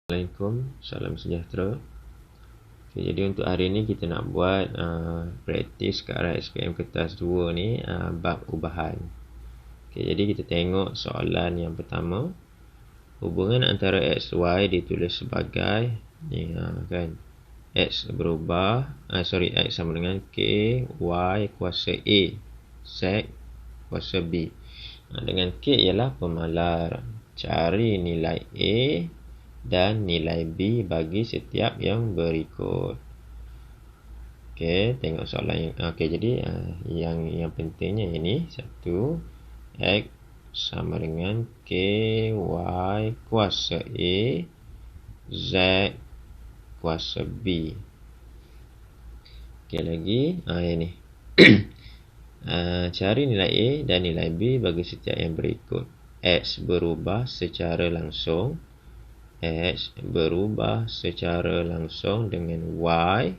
Assalamualaikum, salam sejahtera. Okay, jadi untuk hari ni kita nak buat praktis ke arah SPM kertas 2 ni, bab ubahan. Okay, jadi kita tengok soalan yang pertama. Hubungan antara X, Y ditulis sebagai ni, kan, X berubah, X sama dengan K, Y kuasa A, Z kuasa B. Dengan K ialah pemalar. Cari nilai A dan nilai B bagi setiap yang berikut. Okey, tengok soalan yang jadi yang pentingnya ini satu, X sama dengan K Y kuasa A Z kuasa B. Okey lagi ini. Cari nilai A dan nilai B bagi setiap yang berikut. X berubah secara langsung. X berubah secara langsung dengan Y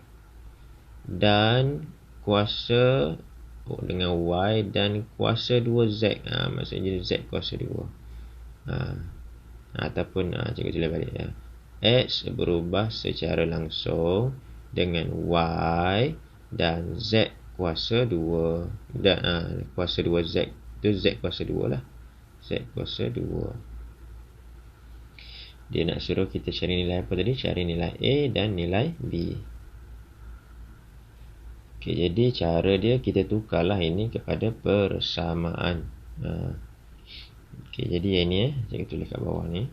dan kuasa dengan Y dan kuasa 2Z. Maksudnya Z kuasa 2. Ataupun cikgu tulis balik ya. X berubah secara langsung dengan Y dan Z kuasa 2. Dan kuasa 2Z itu Z kuasa 2 lah. Z kuasa 2. Dia nak suruh kita cari nilai apa tadi? Cari nilai A dan nilai B. Okey, jadi cara dia kita tukarlah ini kepada persamaan. Okey, jadi yang ni saya tulis kat bawah ni.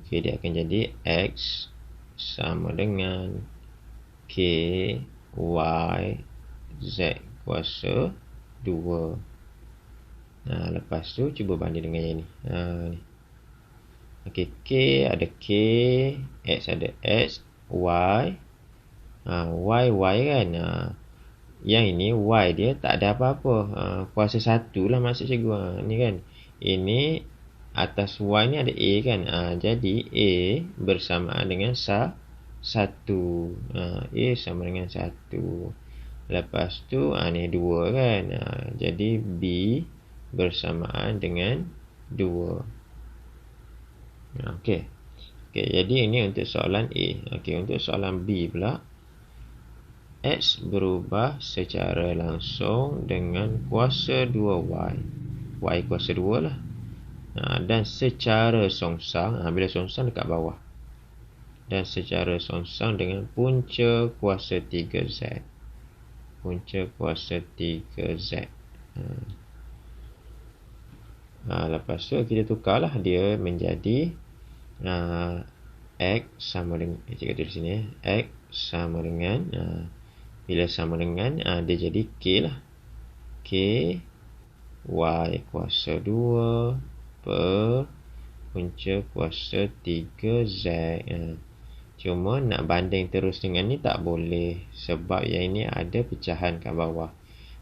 Okey, dia akan jadi X sama dengan K Y Z kuasa 2. Lepas tu cuba banding dengan yang ni. Ni. Okey, K ada K, X ada X, Y. Y kan. Yang ini Y dia tak ada apa-apa. Kuasa 1 lah maksud cikgu. Ni kan. Ini atas Y ni ada A kan. Jadi A bersamaan dengan 1. A sama dengan 1. Lepas tu ni 2 kan. Jadi B bersamaan dengan 2. Okey, jadi ini untuk soalan A. Okey, untuk soalan B pula. X berubah secara langsung dengan kuasa 2Y. Y kuasa 2 lah. Dan secara songsang, bila songsang dekat bawah. Dan secara songsang dengan punca kuasa 3Z. Punca kuasa 3Z. Lepas tu kita tukarlah dia menjadi X sama dengan cikgu tulis sini ya. X sama dengan bila sama dengan dia jadi K lah. K Y kuasa 2 per punca kuasa 3Z. Cuma nak banding terus dengan ni tak boleh sebab yang ini ada pecahan kat bawah.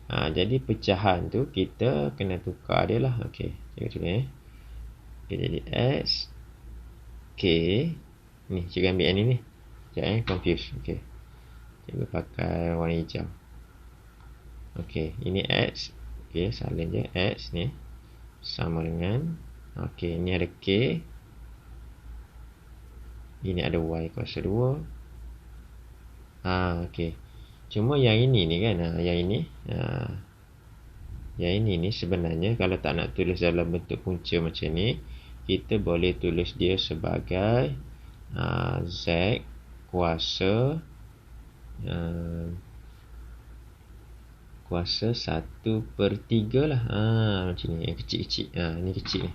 Jadi pecahan tu kita kena tukar dia lah. Okey, cikgu tulis jadi X K ni, cikgu ambil yang ni. Jangan confuse. Okey, cikgu pakai warna hijau. Okey, ini X. Okey, salin je. X ni sama dengan ni ada K. Ini ada Y kuasa 2. Okey. Cuma yang ini ni kan, yang ini sebenarnya kalau tak nak tulis dalam bentuk punca macam ni, kita boleh tulis dia sebagai Z kuasa 1/3 lah. Macam ni, yang kecil-kecil. Ni kecil ni.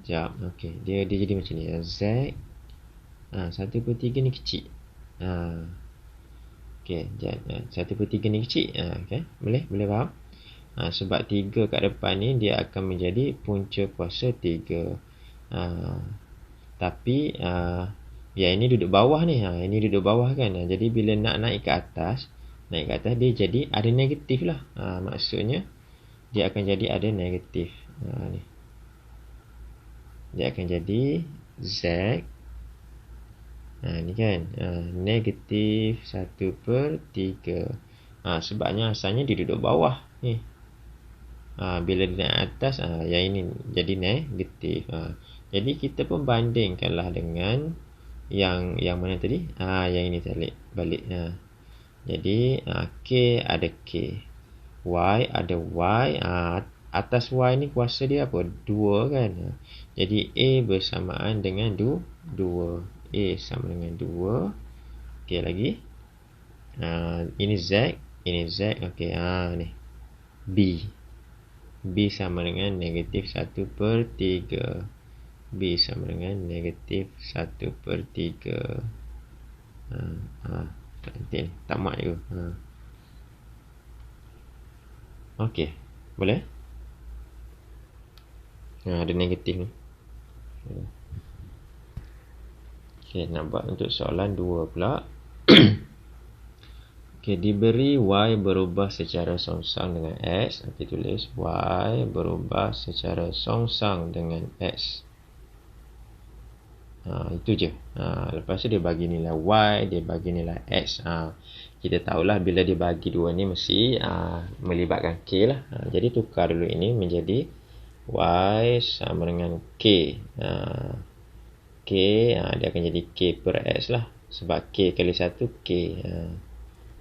Sekejap. Okey, dia jadi macam ni. Z 1/3 ni kecil. Okey, 1/3 ni kecil. Okey, boleh faham? Sebab 3 kat depan ni dia akan menjadi punca kuasa 3. Tapi yang ini duduk bawah ni. Ini duduk bawah kan. Jadi bila nak naik ke atas dia jadi ada negatif lah. Maksudnya dia akan jadi ada negatif. Ni. Dia akan jadi Z. Ni kan, negatif 1/3. Sebabnya asalnya dia duduk bawah ni. Bila dia naik atas, yang ini jadi negatif. Jadi kita pun bandingkanlah dengan yang mana tadi? Yang ini balik. Jadi K ada K, Y ada Y. Atas Y ni kuasa dia apa? 2 kan. Jadi A bersamaan dengan 2. A sama dengan 2. Okey lagi. Ini Z, okey. Ni B. B sama dengan negatif 1/3. B sama dengan negatif 1/3. Nanti ni tak mak juga. Okey, boleh? Ada negatif ni. Okey, nak buat untuk soalan 2 pula. Okey, diberi Y berubah secara songsang dengan X. Okey, tulis Y berubah secara songsang dengan X. Itu je. Lepas tu dia bagi nilai Y, dia bagi nilai X. Kita tahulah bila dia bagi dua ni mesti melibatkan K lah. Jadi tukar dulu ini menjadi Y sama dengan K. K, dia akan jadi K per X lah. Sebab K kali 1, K.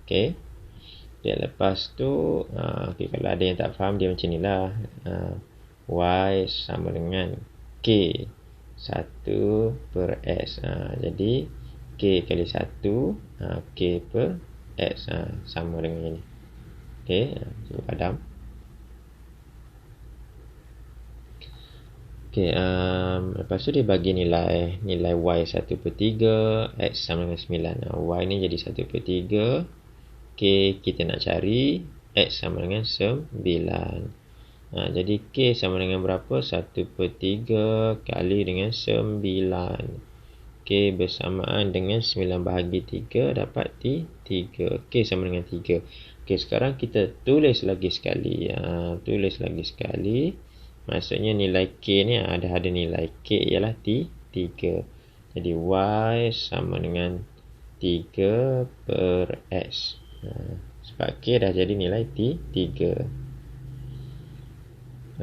Okay. Dan lepas tu, kalau ada yang tak faham, dia macam ni lah. Y sama dengan K 1/S. Jadi K kali 1, K per X. Sama dengan ini. Okay, cuba padam. Okay, lepas tu dia bagi nilai Y 1/3, X sama dengan 9. Y ni jadi 1/3. K kita nak cari, X sama dengan 9. Jadi K sama dengan berapa? 1/3 kali dengan 9. K bersamaan dengan 9 bahagi 3 dapat 3. K sama dengan 3. Okey, sekarang kita tulis lagi sekali. Maksudnya nilai K ni ada nilai K ialah 3. Jadi Y sama dengan 3 per X. Sebab K dah jadi nilai 3.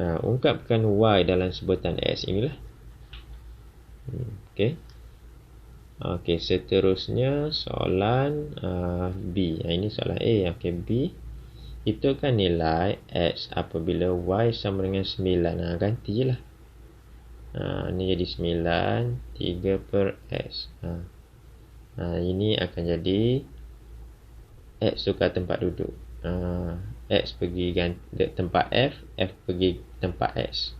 Ungkapkan Y dalam sebutan X inilah. Okey, seterusnya soalan B. Ini soalan A. Okey, B. Itu kan nilai X apabila Y sama dengan 9. Ganti je lah. Ini jadi 9, 3 per X. Ini akan jadi X tukar tempat duduk. X pergi tempat F, F pergi tempat X.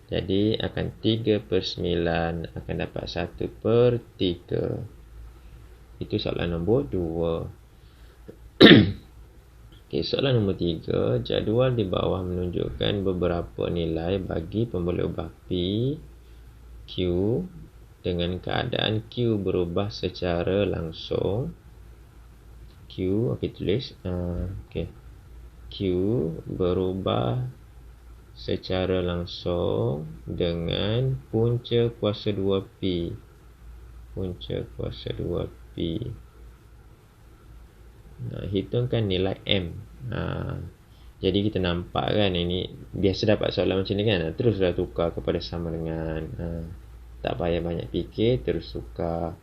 Jadi akan 3/9 akan dapat 1/3. Itu soalan nombor 2. Okey, soalan nombor 3. Jadual di bawah menunjukkan beberapa nilai bagi pemboleh ubah P, Q dengan keadaan Q berubah secara langsung. Q, okey tulis. Q berubah secara langsung dengan punca kuasa 2P. Hitungkan nilai M. Jadi kita nampak kan, ini biasa dapat soalan macam ni kan. Teruslah tukar kepada sama dengan. Tak payah banyak fikir, terus tukar.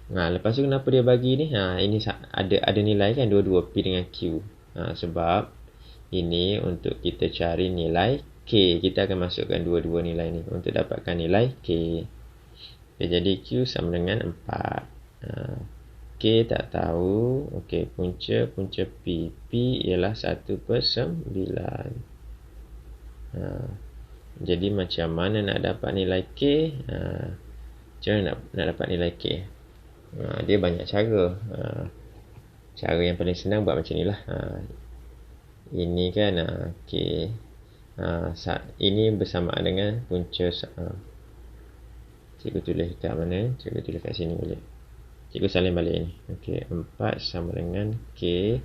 Lepas tu kenapa dia bagi ni? Ini ada nilai kan, 22P dengan Q. Sebab ini untuk kita cari nilai K. Kita akan masukkan dua-dua nilai ni untuk dapatkan nilai K. Jadi Q sama dengan 4. K tak tahu. Okey, punca P. P ialah 1/9. Jadi macam mana nak dapat nilai K? Macam mana nak dapat nilai K? Dia banyak cara. Cara yang paling senang buat macam ni lah. Ini kan K. Ini bersamaan dengan punca. Cikgu tulis kat mana? Cikgu tulis kat sini boleh. Cikgu salin balik ni. Okey, 4 sama dengan K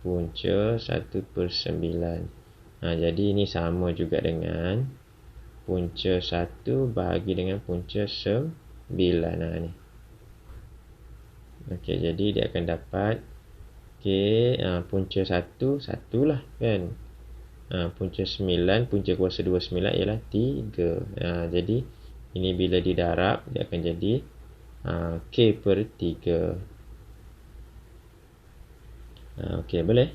punca 1/9. Jadi ini sama juga dengan punca 1 bahagi dengan punca 9. Ni. Okey, jadi dia akan dapat K punca 1 lah kan. punca 9, punca kuasa 2 9 ialah 3. Jadi ini bila didarab dia akan jadi K per 3. Okey, boleh?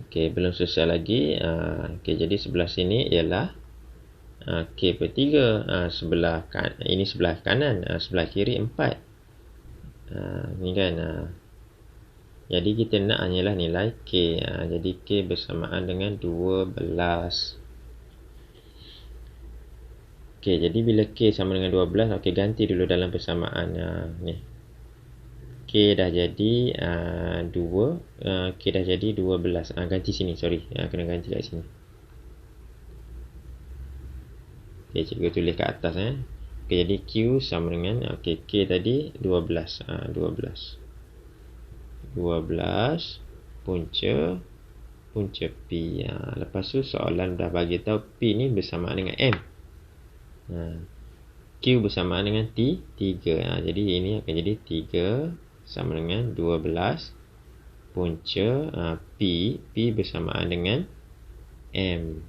Okey, belum selesai lagi. Okey, jadi sebelah sini ialah K per 3. Ini sebelah kanan, sebelah kiri 4. Ni kan. Jadi kita nak hanyalah nilai K. Jadi K bersamaan dengan 12. Okey, jadi bila K sama dengan 12, okey, ganti dulu dalam persamaan. Ni. K dah jadi 2. K dah jadi 12. Ganti sini, sorry. Kena ganti kat sini. Okey, cikgu tulis kat atas. Okey, jadi Q sama dengan, okey, K tadi 12. 12 punca P. Lepas tu soalan dah bagi tahu P ni bersamaan dengan M. Q bersamaan dengan 3. Jadi ini akan jadi 3 sama dengan 12 punca P. P bersamaan dengan M.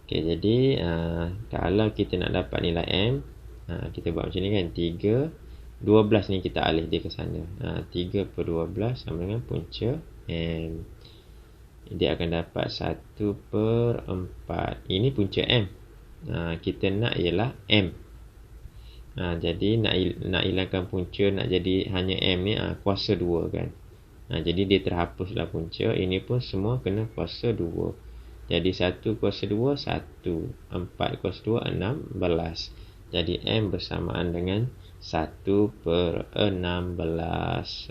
Okey, jadi kalau kita nak dapat nilai M, kita buat macam ni kan. 12 ni kita alih dia ke sana. 3 per 12 sama dengan punca M. Dia akan dapat 1 per 4. Ini punca M. Kita nak ialah M. Jadi nak hilangkan punca, nak jadi hanya M ni kuasa 2 kan. Jadi dia terhapuslah punca. Ini pun semua kena kuasa 2. Jadi 1 kuasa 2, 1. 4 kuasa 2, 16. Jadi M bersamaan dengan 1 per 16.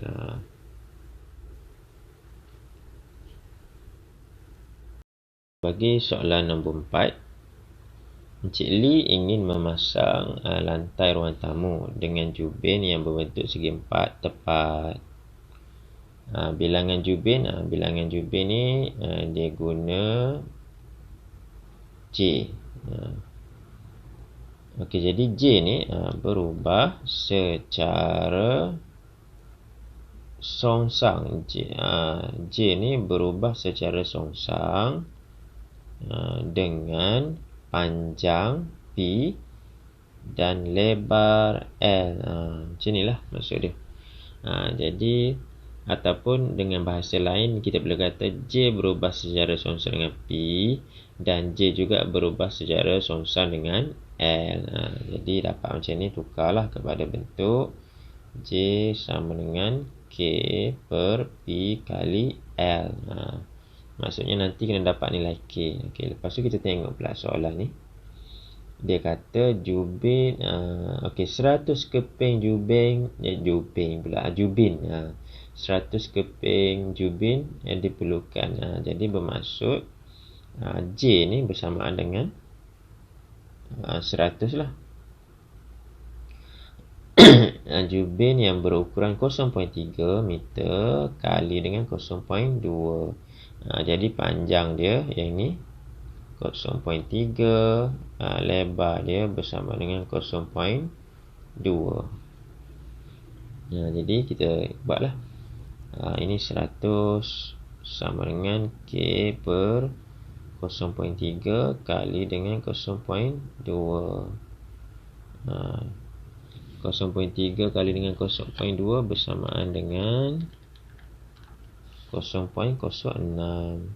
Bagi soalan nombor 4, Encik Lee ingin memasang lantai ruang tamu dengan jubin yang berbentuk segi 4 tepat. Bilangan jubin ni dia guna J. Okey, jadi J ni berubah secara songsang. J ni berubah secara songsang dengan panjang P dan lebar L. Macam inilah maksud dia. Jadi ataupun dengan bahasa lain kita boleh kata J berubah secara songsang dengan P dan J juga berubah secara songsang dengan L. Jadi dapat macam ni, tukarlah kepada bentuk J sama dengan K per P kali L. Maksudnya nanti kena dapat nilai K. Okey, lepas tu kita tengok pula soalan ni. Dia kata jubin 100 keping jubin 100 keping jubin yang diperlukan. Jadi bermaksud J ni bersamaan dengan 100 lah. Jubin yang berukuran 0.3 meter kali dengan 0.2. Jadi panjang dia yang ni 0.3, lebar dia bersama dengan 0.2. Jadi kita buatlah. Ini 100 sama dengan K per 0.3 kali dengan 0.2. 0.3 kali dengan 0.2 bersamaan dengan 0.06.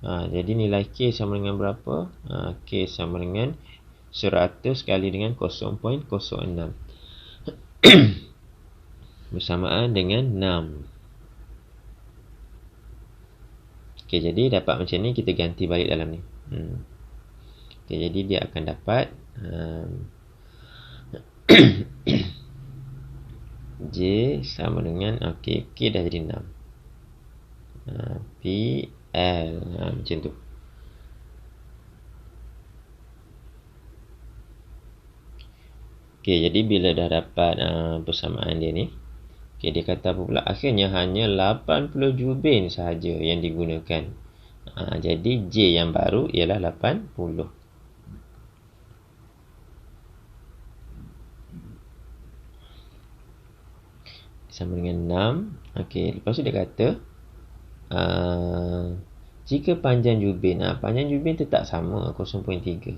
Jadi nilai K sama dengan berapa? K sama dengan 100 kali dengan 0.06 bersamaan dengan 6. Okey, jadi dapat macam ni, kita ganti balik dalam ni. Okey, jadi dia akan dapat J sama dengan K dah jadi 6. P L macam tu. Okey, jadi bila dah dapat persamaan dia ni, okey, dia kata apa pula? Akhirnya hanya 80 jubin sahaja yang digunakan. Jadi J yang baru ialah 80. sama dengan 6. Okey, lepas tu dia kata jika panjang jubin, panjang jubin tu tak sama 0.3.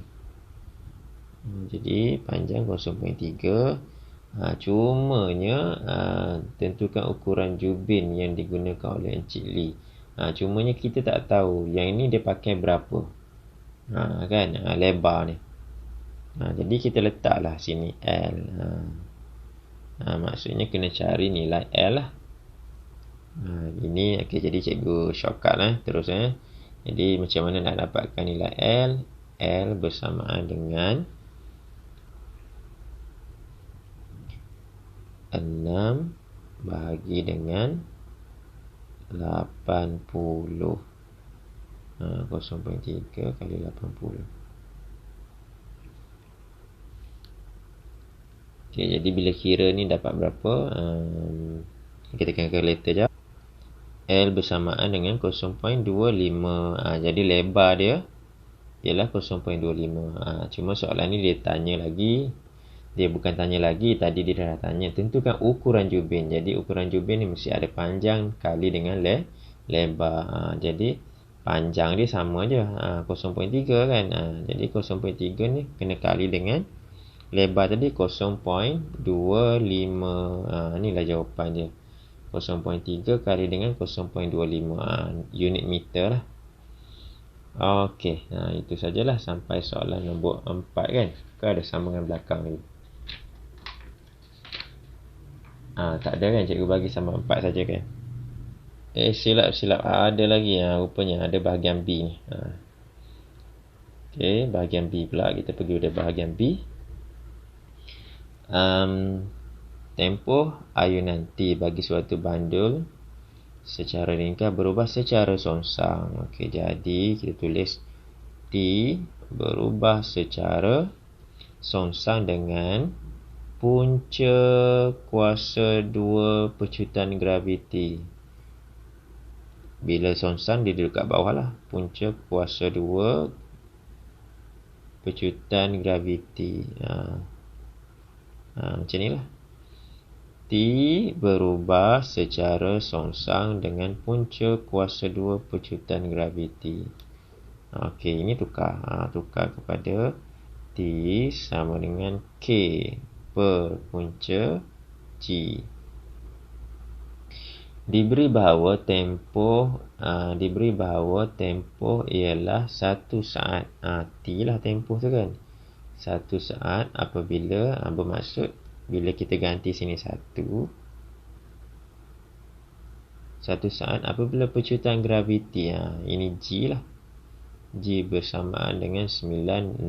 Jadi panjang 0.3. Cumanya tentukan ukuran jubin yang digunakan oleh Encik Lee. Cumanya kita tak tahu yang ini dia pakai berapa. Kan lebar ni. Jadi kita letaklah sini L. Maksudnya kena cari nilai L lah. Ini okey, jadi cikgu shortcut lah terus. Jadi macam mana nak dapatkan nilai L? L bersamaan dengan 6 bahagi dengan 80. 0.3 kali 80. Okay, jadi bila kira ni dapat berapa? Kita tekan calculator je. L bersamaan dengan 0.25. Jadi lebar dia ialah 0.25. Cuma soalan ni dia tanya lagi. Dia bukan tanya lagi, tadi dia dah tanya tentukan ukuran jubin. Jadi ukuran jubin ni mesti ada panjang kali dengan lebar. Jadi panjang dia sama je, 0.3 kan. Jadi 0.3 ni kena kali dengan lebar tadi 0.25. Inilah jawapan dia. 0.3 kali dengan 0.25 unit meter lah. Okey, itu sajalah sampai soalan nombor 4 kan. Kau ada sambungan belakang lagi? Tak ada kan, cikgu bagi sama 4 saja kan. Silap ada lagi. Rupanya ada bahagian B ni. Okey, bahagian B pula. Kita pergi pada bahagian B. Tempoh ayunan T bagi suatu bandul secara ringkas berubah secara songsang. Okey, jadi kita tulis T berubah secara songsang dengan punca kuasa 2 pecutan graviti. Bila songsang dia duduk kat bawah lah. Punca kuasa 2 pecutan graviti. Macam ni lah. T berubah secara songsang dengan punca kuasa 2 pecutan graviti. Okey, ini tukar. Tukar kepada T sama dengan K per punca G. Diberi bahawa tempoh ialah 1 saat. T lah tempoh tu kan. 1 saat apabila bermaksud bila kita ganti sini 1 saat apabila pecutan graviti. Ini G lah. G bersamaan dengan 960.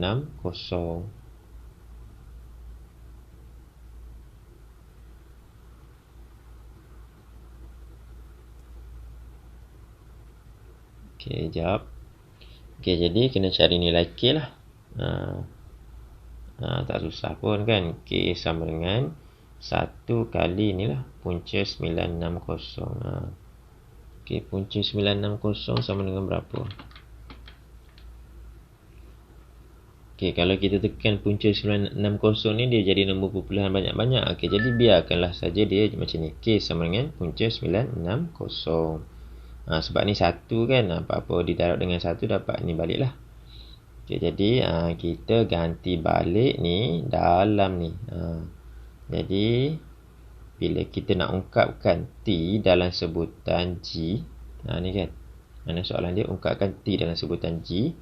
Okey, jawab. Okey, jadi kena cari nilai K lah. Tak susah pun kan. K sama dengan 1 kali inilah punca 960. Okey, punca 960 sama dengan berapa? Okey, kalau kita tekan punca 960 ni dia jadi nombor perpuluhan banyak-banyak. Okey, jadi biarkanlah saja dia macam ni. K sama dengan punca 960. Sebab ni 1 kan. Apa-apa didarab dengan 1 dapat ni balik lah. Okay, jadi kita ganti balik ni dalam ni. Jadi bila kita nak ungkapkan T dalam sebutan G, ni kan. Mana soalan dia ungkapkan T dalam sebutan G.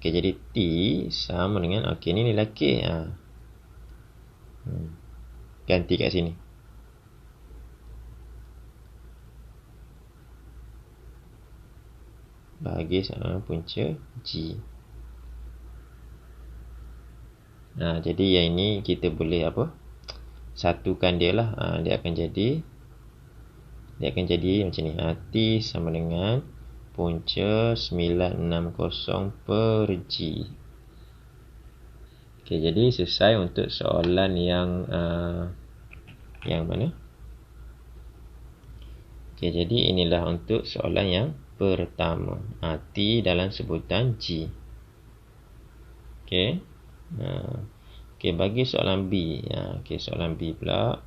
Okey, jadi T sama dengan ni nilai K. Ganti kat sini. Bahagi sama punca G. Jadi yang ini kita boleh satukan dia lah. Dia akan jadi macam ni. T sama dengan punca 960 per G. Okey, jadi selesai untuk soalan yang mana? Okey, jadi inilah untuk soalan yang pertama. T dalam sebutan G. Okey. Okey, bagi soalan B. Okey, soalan B pula.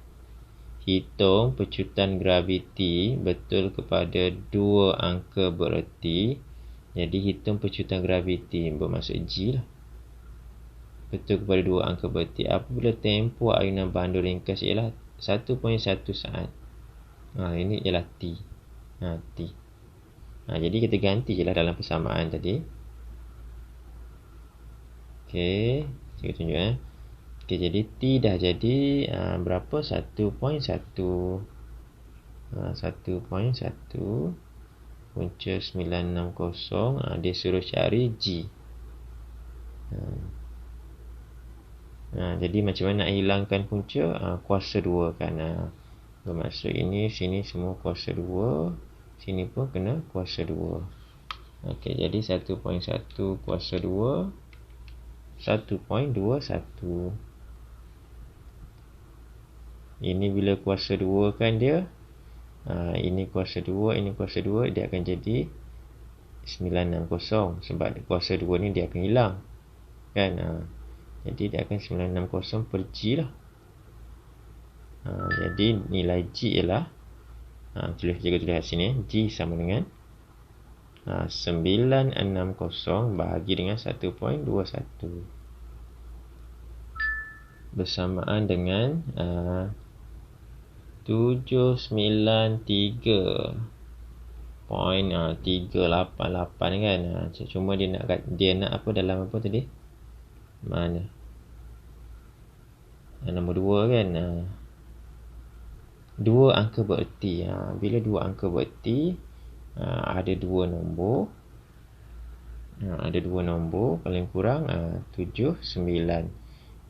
hitung pecutan graviti betul kepada 2 angka bererti. Jadi hitung pecutan graviti bermaksud G lah. Betul kepada 2 angka bererti apabila tempoh ayunan bandul ringkas ialah 1.1 saat. Ini ialah T. T. Jadi kita ganti je lah dalam persamaan tadi. Okey, saya tunjuk Okey, jadi T dah jadi berapa? 1.1. 1.1 punca 960. Dia suruh cari G. Jadi macam mana nak hilangkan punca? Kuasa 2 kan. Bermaksud ini sini semua kuasa 2, sini pun kena kuasa 2. Okey, jadi 1.1 kuasa 2 1.21. Ini bila kuasa 2 kan dia. Ini kuasa 2, ini kuasa 2, dia akan jadi 960 sebab kuasa 2 ni dia akan hilang. Kan? Jadi dia akan 960 per G lah. Jadi nilai G ialah tulis sini. G sama dengan 960 bahagi dengan 1.21 bersamaan dengan 793.388 kan. Cuma dia nak apa dalam apa tadi? Mana? Nombor 2 kan. 2 angka bererti. Bila 2 angka bererti, ada 2 nombor. Ada 2 nombor paling kurang 7, 9.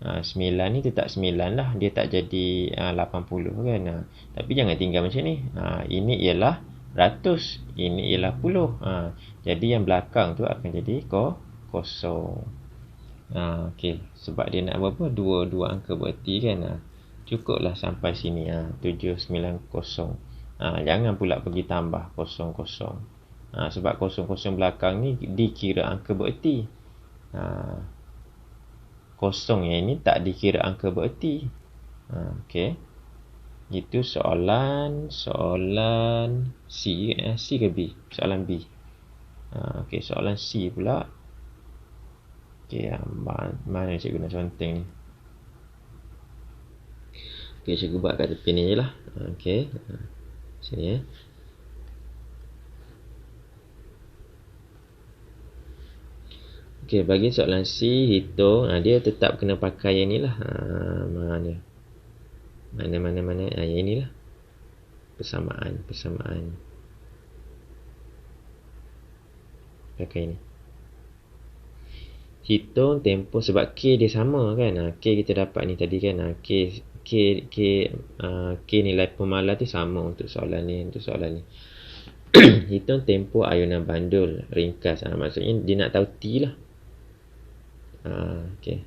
9 ni tetap 9 lah. Dia tak jadi 80 kan. Tapi jangan tinggal macam ni. Ini ialah ratus. Ini ialah puluh. Jadi yang belakang tu akan jadi kosong. Okey, sebab dia nak berapa? 2 angka bererti kan. Cukuplah sampai sini 790. Jangan pula pergi tambah kosong-kosong. Sebab kosong-kosong belakang ni dikira angka bererti. Kosong yang ini tak dikira angka bererti. Okey. Itu soalan C ke B? Soalan B. Okey, soalan C pula. Okey, mana cikgu nak conteng ni? Okey, cikgu buat kat tepi ni je lah. Okey. Sini Okey, bagi soalan C hitung, dia tetap kena pakai yang ni lah. Mana? Yang ni lah. Persamaan. Pakai ni. Hitung tempoh sebab K dia sama kan. K kita dapat ni tadi kan. K nilai pemalar tu sama untuk soalan ni. Hitung tempoh ayunan bandul ringkas. Maksudnya dia nak tahu T lah. Okey.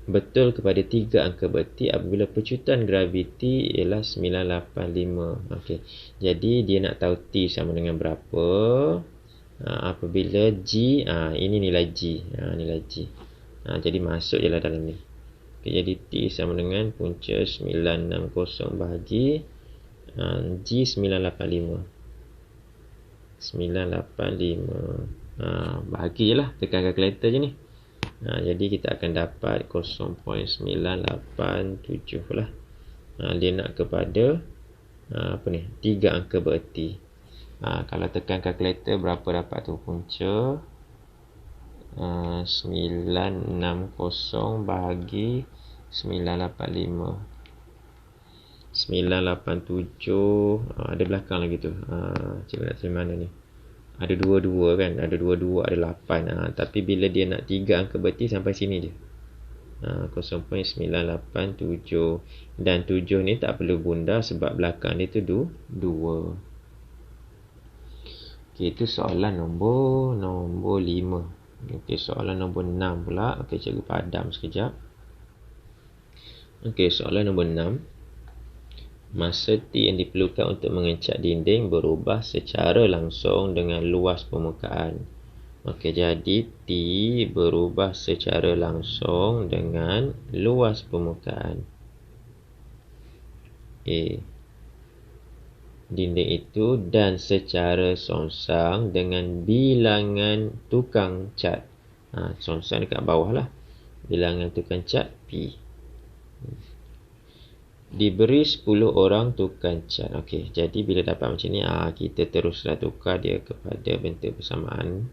Betul kepada 3 angka bererti apabila pecutan graviti ialah 985. Okey. Jadi dia nak tahu T sama dengan berapa apabila G, ini nilai G. Nilai G. Jadi masuk je lah dalam ni. Okay, jadi T sama dengan punca 960 bahagi G 985. 985. Bahagi je lah. Tekan kalkulator je ni. Jadi kita akan dapat 0.987 lah. Dia nak kepada 3 angka bererti. Kalau tekan kalkulator berapa dapat tu? Punca 960 bahagi 985. 987. Ada belakang lagi tu. Cikgu nak tulis mana ni? Ada 22 kan? Ada 22, ada 8. Tapi bila dia nak 3 angka bererti sampai sini je. 0.987. Dan 7 ni tak perlu bunda sebab belakang dia tu 2. Okey, itu soalan nombor 5. Okey, soalan nombor 6 pula. Okey, cikgu padam sekejap. Okey, soalan nombor 6. Masa T yang diperlukan untuk mengecat dinding berubah secara langsung dengan luas permukaan. Okey, jadi T berubah secara langsung dengan luas permukaan. A. Dinding itu dan secara songsang dengan bilangan tukang cat. Songsang dekat bawah lah. Bilangan tukang cat P. Diberi 10 orang tukang cat. Okey, jadi bila dapat macam ni, kita teruslah tukar dia kepada bentuk persamaan.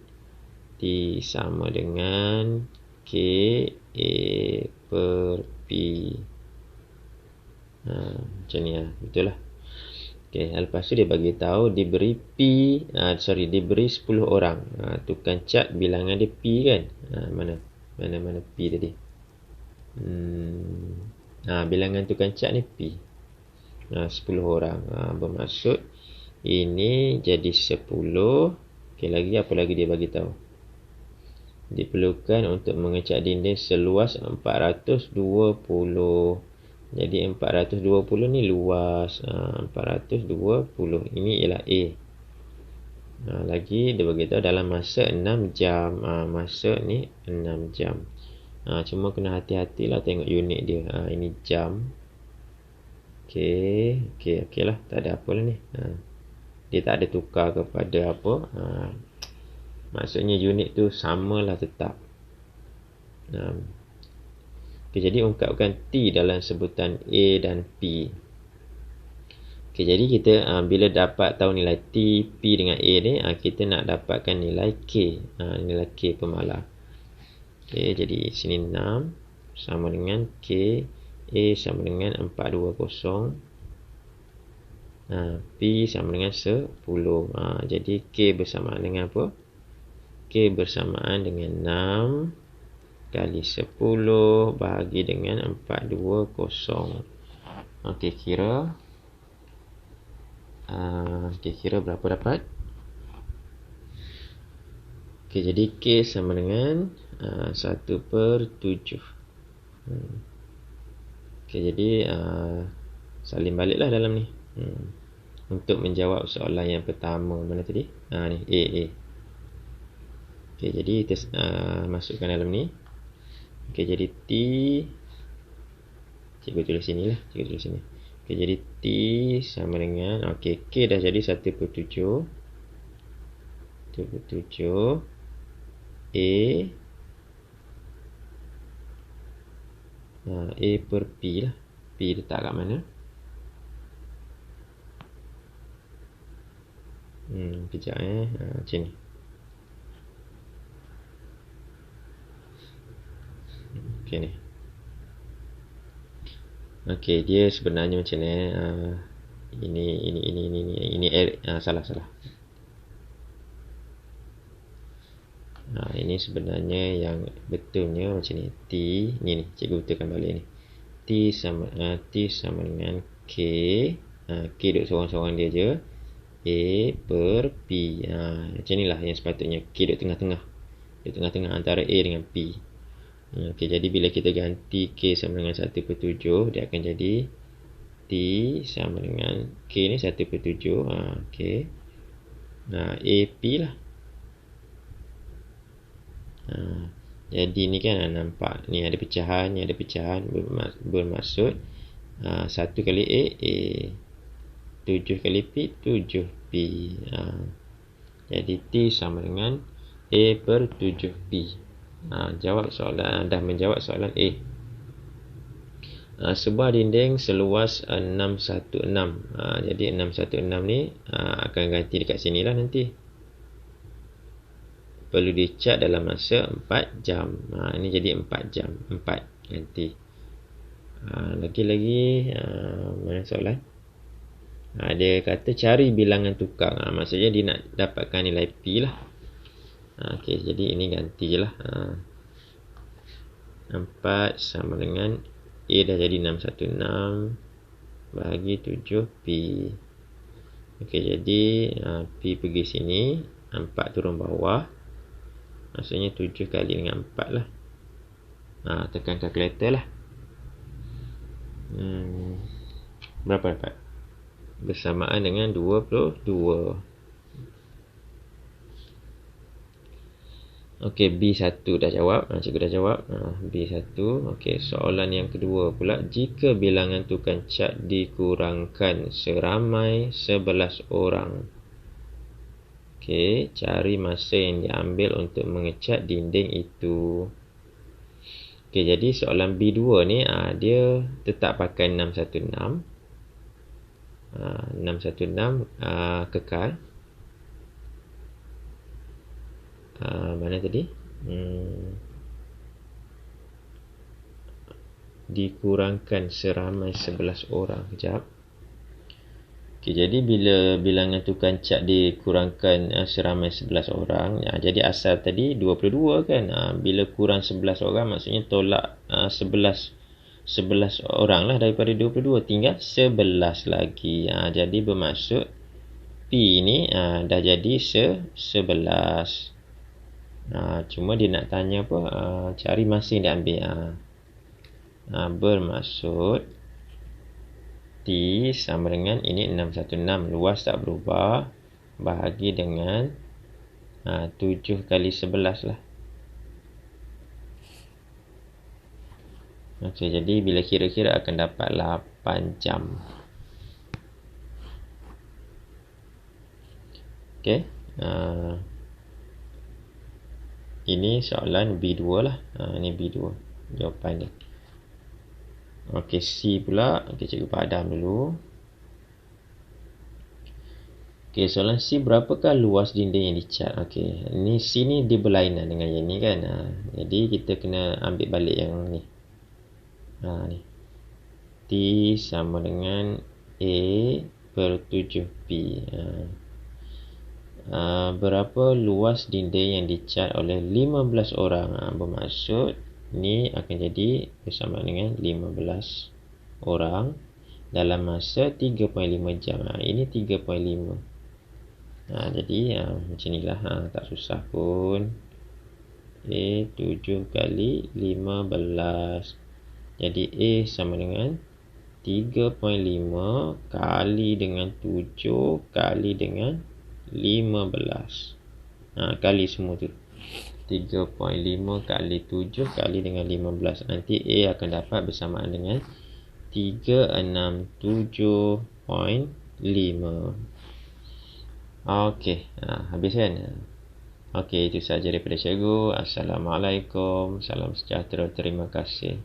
T sama dengan K A per P. Macam ni lah. Betul lah. Okay, lepas tu dia bagi tahu diberi diberi 10 orang. Tukang cat bilangan dia P kan? Mana P tadi? Bilangan tukang cat ni P. 10 orang. Bermaksud ini jadi 10. Okay, apa lagi dia bagi tahu? Diperlukan untuk mengecat dinding seluas 420. Jadi 420 ni luas. 420. Ini ialah A. Lagi dia beritahu dalam masa 6 jam. Masa ni 6 jam. Cuma kena hati-hatilah tengok unit dia. Ini jam. Okey lah. Tak ada apa lah ni. Dia tak ada tukar kepada apa. Maksudnya unit tu samalah tetap. Okay, jadi ungkapkan T dalam sebutan A dan P. Okay, jadi kita bila dapat tahu nilai T, P dengan A ni, kita nak dapatkan nilai K. Nilai K pemalar. Okay, jadi sini 6 sama dengan K. A sama dengan 420. P sama dengan 10. Jadi K bersamaan dengan apa? K bersamaan dengan 6 kali 10 bahagi dengan 420. Okey, kira berapa dapat? Okey, jadi K sama dengan 1/7. Okey, jadi salin baliklah dalam ni. Untuk menjawab soalan yang pertama mana tadi? Ni A. Okey, jadi kita masukkan dalam ni. Okey, jadi T, cikgu tulis sini lah. Okey, jadi T sama dengan, okey, K dah jadi 1/7. A per P lah. P letak kat mana? Kejap macam ni. Okey ni. Okey, dia sebenarnya macam ni. Ini salah. Ini sebenarnya yang betulnya macam ni. T ni cikgu betulkan balik ni. T sama dengan K. K duduk seorang-seorang dia je. A per P. Macam inilah yang sepatutnya. K duduk tengah-tengah. Duduk tengah-tengah antara A dengan P. Okey, jadi bila kita ganti K sama dengan 1/7, dia akan jadi T sama dengan K ni 1/7. Okey. AP lah. Jadi ni kan nampak ni ada pecahan, bermaksud 1 kali A 7 kali P 7P. Jadi T sama dengan A per 7P. Jawab soalan, dah menjawab soalan A. Sebuah dinding seluas 616. Jadi 616 ni akan ganti dekat sini lah nanti. Perlu dicat dalam masa 4 jam. Ini jadi 4 jam. 4 ganti. Lagi-lagi mana soalan? Dia kata cari bilangan tukang. Maksudnya dia nak dapatkan nilai P lah. Okey, jadi ini ganti je lah. 4 sama dengan A dah jadi 616 bahagi 7P. Okey, jadi P pergi sini, 4 turun bawah. Maksudnya 7 kali dengan 4 lah. Tekan kalkulator lah. Berapa dapat? Bersamaan dengan 22. Okey, B1 dah jawab. Cikgu dah jawab. B1. Okey, soalan yang kedua pula. Jika bilangan tukang cat dikurangkan seramai 11 orang. Okey, cari masa yang diambil untuk mengecat dinding itu. Okey, jadi soalan B2 ni dia tetap pakai 616. 616 kekal. Mana tadi? Dikurangkan seramai 11 orang. Kejap. Okay, jadi bila bilangan tukang cat dikurangkan seramai 11 orang, jadi asal tadi 22 kan. Bila kurang 11 orang maksudnya tolak 11 orang lah daripada 22, tinggal 11 lagi. Jadi bermaksud P ni dah jadi 11. Cuma dia nak tanya apa, cari masa yang dia ambil. Bermaksud T sama dengan ini 616, luas tak berubah, bahagi dengan 7 kali 11 lah. Okey, jadi bila kira-kira akan dapat 8 jam. Okey, ini soalan B2 lah. Ini B2 jawapan dia. Okey, C pula. Okey, cikgu padam dulu. Okey, soalan C, berapakah luas dinding yang dicat? Okey, ni C ni dia berlainan dengan yang ni kan. Jadi kita kena ambil balik yang ni. Ni. T sama dengan A per 7P. Berapa luas dinding yang dicat oleh 15 orang? Bermaksud ni akan jadi bersama dengan 15 orang dalam masa 3.5 jam. Ini 3.5. Jadi macam inilah, tak susah pun. 7 kali 15. Jadi A sama dengan 3.5 kali dengan 7 kali dengan 15. Kali semua tu. 3.5 kali 7 kali dengan 15. Nanti A akan dapat bersamaan dengan 367.5. Okey, habis kan? Okey, itu sahaja daripada cikgu. Assalamualaikum. Salam sejahtera. Terima kasih.